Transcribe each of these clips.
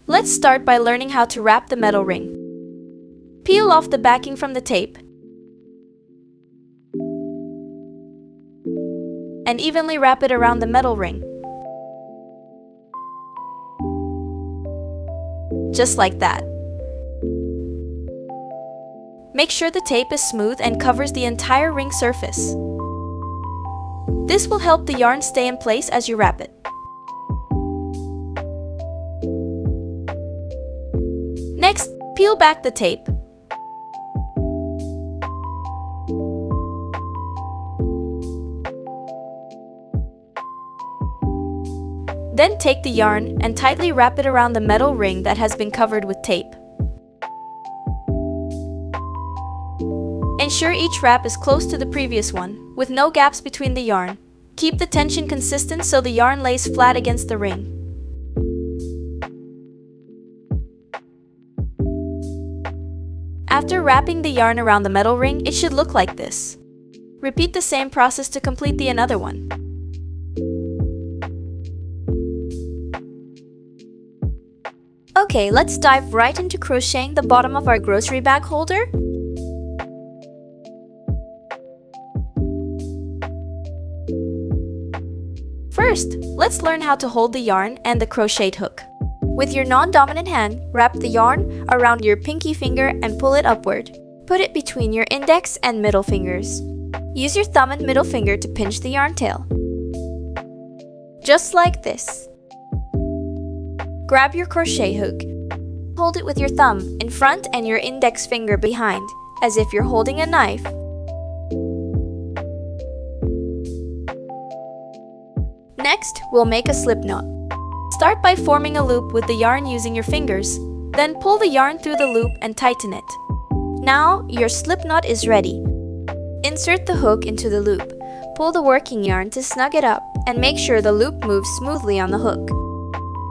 Let's start by learning how to wrap the metal ring. Peel off the backing from the tape and evenly wrap it around the metal ring. Just like that. Make sure the tape is smooth and covers the entire ring surface. This will help the yarn stay in place as you wrap it. Next, peel back the tape. Then take the yarn and tightly wrap it around the metal ring that has been covered with tape. Ensure each wrap is close to the previous one, with no gaps between the yarn. Keep the tension consistent so the yarn lays flat against the ring. After wrapping the yarn around the metal ring, it should look like this. Repeat the same process to complete the another one. Okay, let's dive right into crocheting the bottom of our grocery bag holder. First, let's learn how to hold the yarn and the crocheted hook. With your non-dominant hand, wrap the yarn around your pinky finger and pull it upward. Put it between your index and middle fingers. Use your thumb and middle finger to pinch the yarn tail. Just like this. Grab your crochet hook. Hold it with your thumb in front and your index finger behind, as if you're holding a knife. Next, we'll make a slip knot. Start by forming a loop with the yarn using your fingers, then pull the yarn through the loop and tighten it. Now, your slip knot is ready. Insert the hook into the loop. Pull the working yarn to snug it up and make sure the loop moves smoothly on the hook.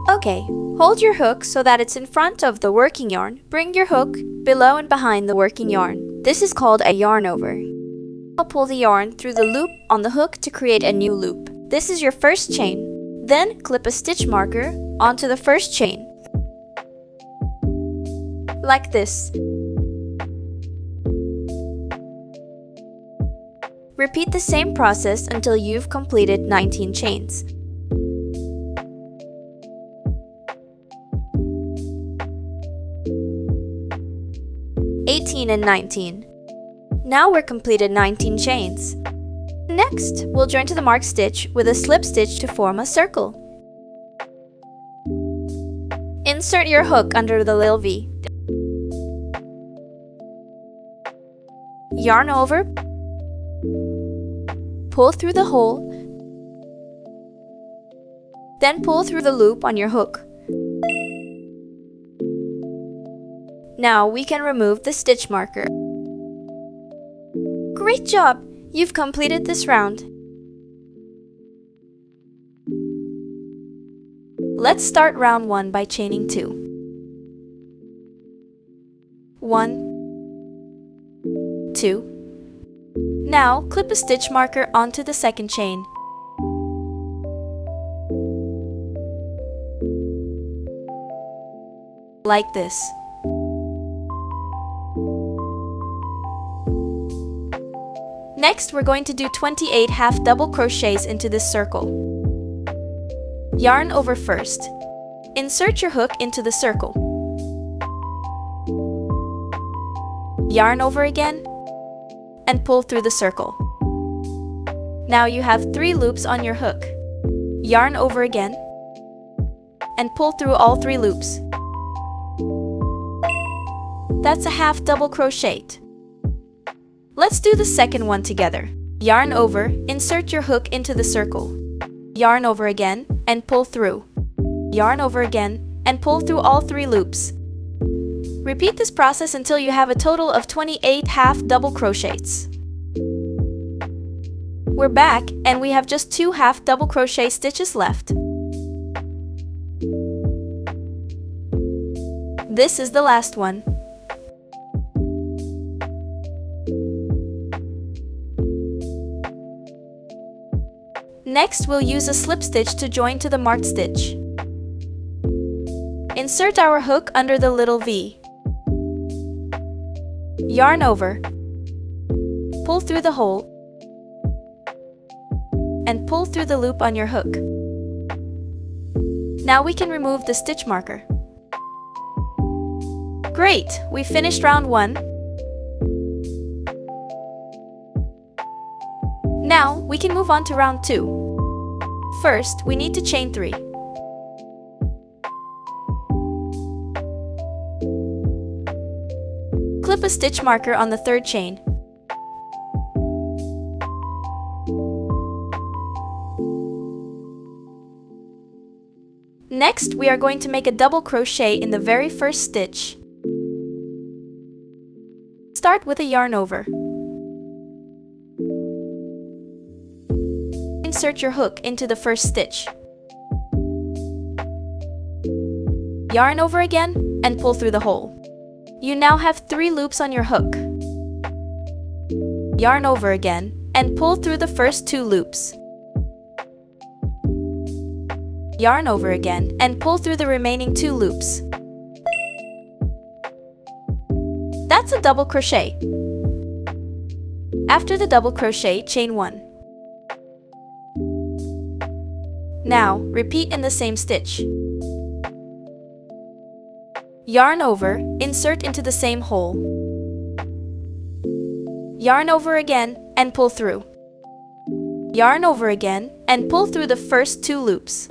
Okay, hold your hook so that it's in front of the working yarn. Bring your hook below and behind the working yarn. This is called a yarn over. I'll pull the yarn through the loop on the hook to create a new loop. This is your first chain. Then clip a stitch marker onto the first chain. Like this. Repeat the same process until you've completed 19 chains. And 19. Now we're completed 19 chains. Next, we'll join to the marked stitch with a slip stitch to form a circle. Insert your hook under the little V. Yarn over. Pull through the hole. Then pull through the loop on your hook. Now we can remove the stitch marker. Great job! You've completed this round. Let's start round 1 by chaining 2. 1, 2. Now clip a stitch marker onto the second chain. Like this. Next, we're going to do 28 half double crochets into this circle. Yarn over first. Insert your hook into the circle. Yarn over again, and pull through the circle. Now you have 3 loops on your hook. Yarn over again, and pull through all 3 loops. That's a half double crochet. Let's do the second one together. Yarn over, insert your hook into the circle. Yarn over again, and pull through. Yarn over again, and pull through all 3 loops. Repeat this process until you have a total of 28 half double crochets. We're back, and we have just 2 half double crochet stitches left. This is the last one. Next, we'll use a slip stitch to join to the marked stitch. Insert our hook under the little V. Yarn over, pull through the hole, and pull through the loop on your hook. Now we can remove the stitch marker. Great! We finished round 1. Now we can move on to round 2. First, we need to chain 3. Clip a stitch marker on the 3rd chain. Next, we are going to make a double crochet in the very first stitch. Start with a yarn over. Insert your hook into the first stitch. Yarn over again and pull through the hole. You now have 3 loops on your hook. Yarn over again and pull through the first 2 loops. Yarn over again and pull through the remaining 2 loops. That's a double crochet. After the double crochet, chain 1. Now, repeat in the same stitch. Yarn over, insert into the same hole. Yarn over again and pull through. Yarn over again and pull through the first 2 loops.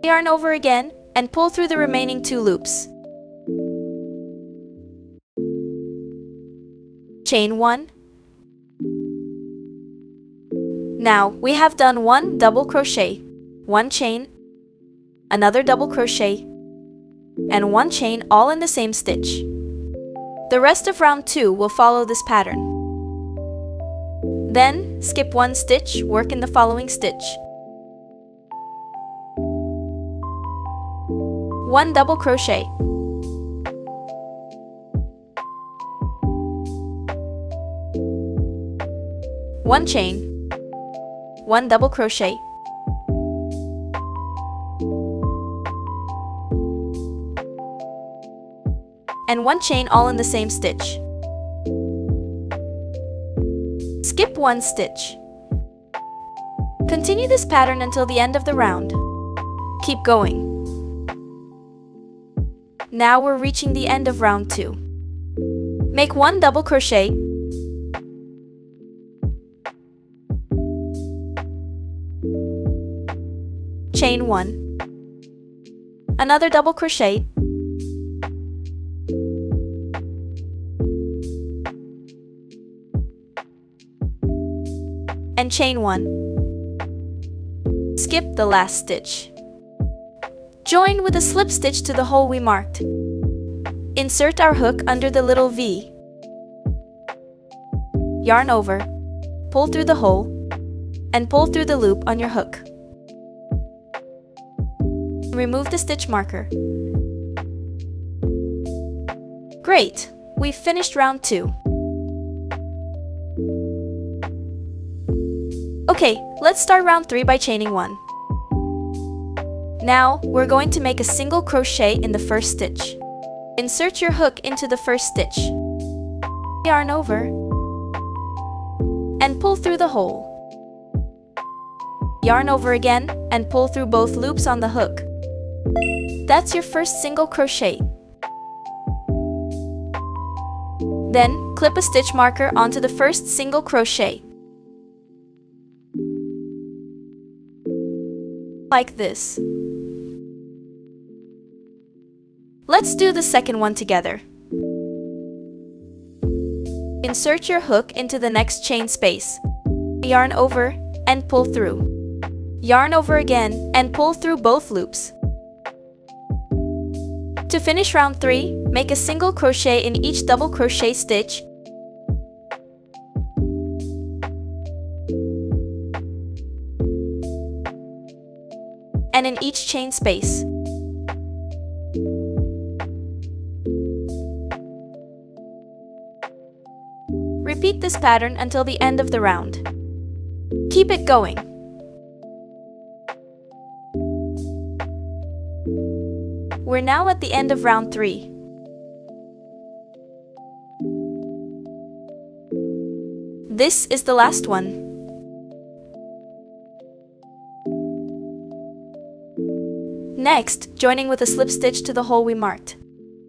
Yarn over again and pull through the remaining 2 loops. Chain 1. Now we have done 1 double crochet, 1 chain, another double crochet, and 1 chain all in the same stitch. The rest of round 2 will follow this pattern. Then, skip 1 stitch, work in the following stitch. 1 double crochet. 1 chain, 1 double crochet, and 1 chain all in the same stitch. Skip 1 stitch. Continue this pattern until the end of the round. Keep going. Now we're reaching the end of round 2. Make 1 double crochet, chain 1, another double crochet, and chain 1. Skip the last stitch. Join with a slip stitch to the hole we marked. Insert our hook under the little V. Yarn over, pull through the hole, and pull through the loop on your hook. Remove the stitch marker. Great! We've finished round 2. Okay, let's start round 3 by chaining 1. Now, we're going to make a single crochet in the first stitch. Insert your hook into the first stitch. Yarn over, and pull through the hole. Yarn over again, and pull through both loops on the hook. That's your first single crochet. Then, clip a stitch marker onto the first single crochet. Like this. Let's do the second one together. Insert your hook into the next chain space. Yarn over and pull through. Yarn over again and pull through both loops. To finish round 3, make a single crochet in each double crochet stitch and in each chain space. Repeat this pattern until the end of the round. Keep it going. We're now at the end of round 3. This is the last one. Next, joining with a slip stitch to the hole we marked.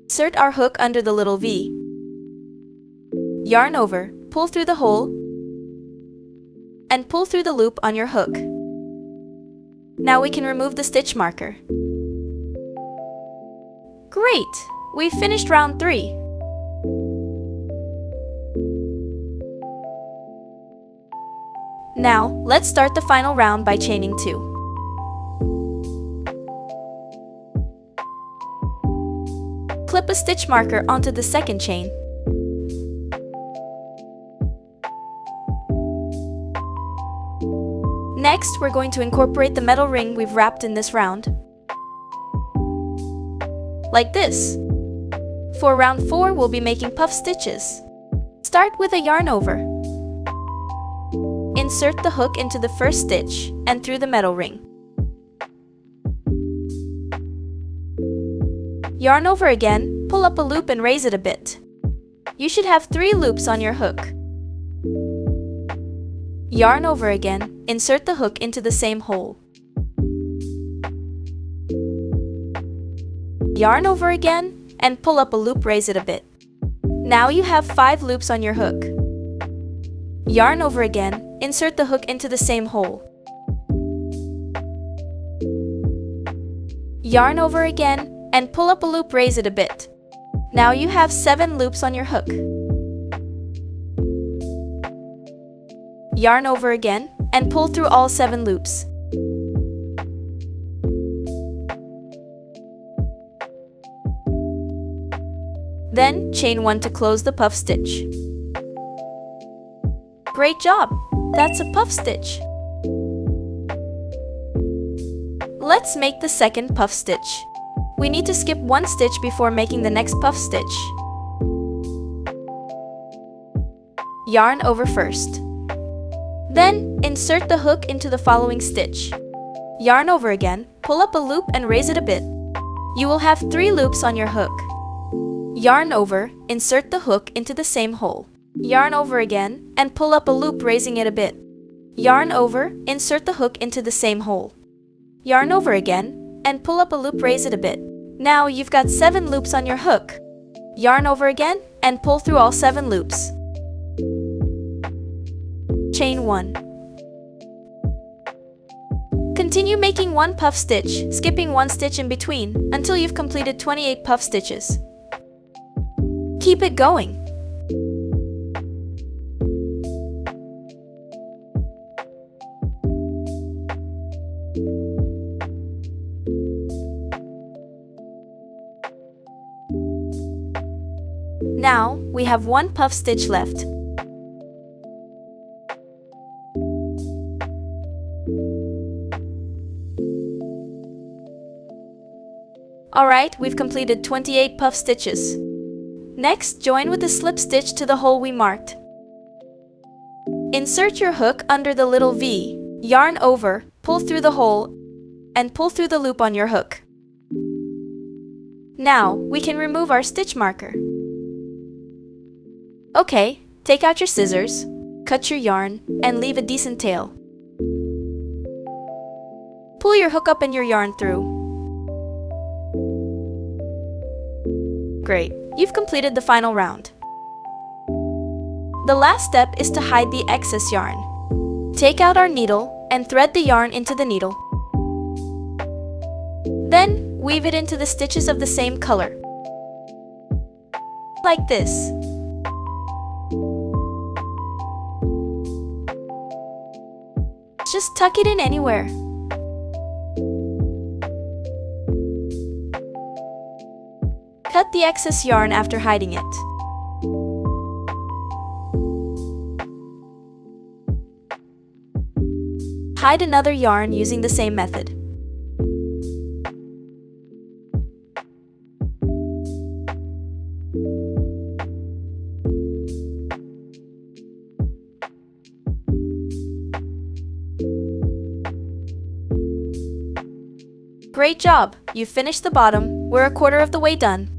Insert our hook under the little V. Yarn over, pull through the hole, and pull through the loop on your hook. Now we can remove the stitch marker. Great! We've finished round 3. Now, let's start the final round by chaining 2. Clip a stitch marker onto the second chain. Next, we're going to incorporate the metal ring we've wrapped in this round. Like this. For round 4, we'll be making puff stitches. Start with a yarn over. Insert the hook into the first stitch and through the metal ring. Yarn over again, pull up a loop and raise it a bit. You should have 3 loops on your hook. Yarn over again, insert the hook into the same hole. Yarn over again, and pull up a loop, raise it a bit. Now you have 5 loops on your hook. Yarn over again, insert the hook into the same hole. Yarn over again, and pull up a loop, raise it a bit. Now you have 7 loops on your hook. Yarn over again, and pull through all 7 loops. Then, chain 1 to close the puff stitch. Great job! That's a puff stitch. Let's make the second puff stitch. We need to skip 1 stitch before making the next puff stitch. Yarn over first. Then, insert the hook into the following stitch. Yarn over again, pull up a loop and raise it a bit. You will have 3 loops on your hook. Yarn over, insert the hook into the same hole. Yarn over again, and pull up a loop, raising it a bit. Yarn over, insert the hook into the same hole. Yarn over again, and pull up a loop, raise it a bit. Now you've got 7 loops on your hook. Yarn over again, and pull through all 7 loops. Chain 1. Continue making 1 puff stitch, skipping 1 stitch in between, until you've completed 28 puff stitches. Keep it going. Now, we have 1 puff stitch left. Alright, we've completed 28 puff stitches. Next, join with a slip stitch to the hole we marked. Insert your hook under the little V, yarn over, pull through the hole, and pull through the loop on your hook. Now, we can remove our stitch marker. Okay, take out your scissors, cut your yarn, and leave a decent tail. Pull your hook up and your yarn through. Great, you've completed the final round. The last step is to hide the excess yarn. Take out our needle and thread the yarn into the needle. Then, weave it into the stitches of the same color. Like this. Just tuck it in anywhere. Cut the excess yarn after hiding it. Hide another yarn using the same method. Great job! You've finished the bottom, We're a quarter of the way done.